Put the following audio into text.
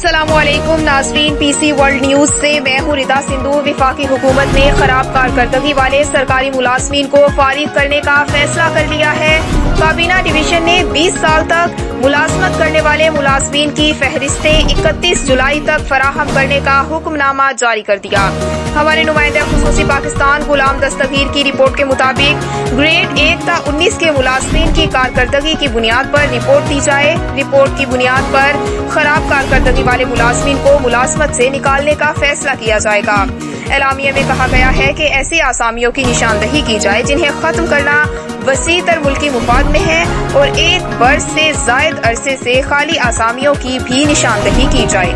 अस्सलामुअलैकुम नाज़रीन, PC world news से मैं हूँ रिदा सिंधु। विफाकी हुकूमत ने खराब कारकर्दगी वाले सरकारी मुलाजमीन को फारिग करने का फैसला कर लिया है। काबीना डिवीजन ने 20 साल तक मुलाजमत करने वाले मुलाजमीन की फहरिस्तें 31 जुलाई तक फराहम करने का हुक्मनामा जारी कर दिया। हमारे नुमाइंदे खुसूसी पाकिस्तान गुलाम दस्तगीर की रिपोर्ट के मुताबिक ग्रेड 1 ता 19 के मुलाजमीन की कारकर्दगी की बुनियाद पर रिपोर्ट दी जाए। रिपोर्ट की बुनियाद पर खराब कारकर्दगी वाले मुलाजमीन को मुलाजमत से निकालने का फैसला किया जाएगा। एलामिया में कहा गया है कि ऐसी आसामियों की निशानदही की जाए जिन्हें खत्म करना वसीतर मुल्की मुफाद में है और 1 बरस से जायद अरसे से खाली आसामियों की भी निशानदही की जाए।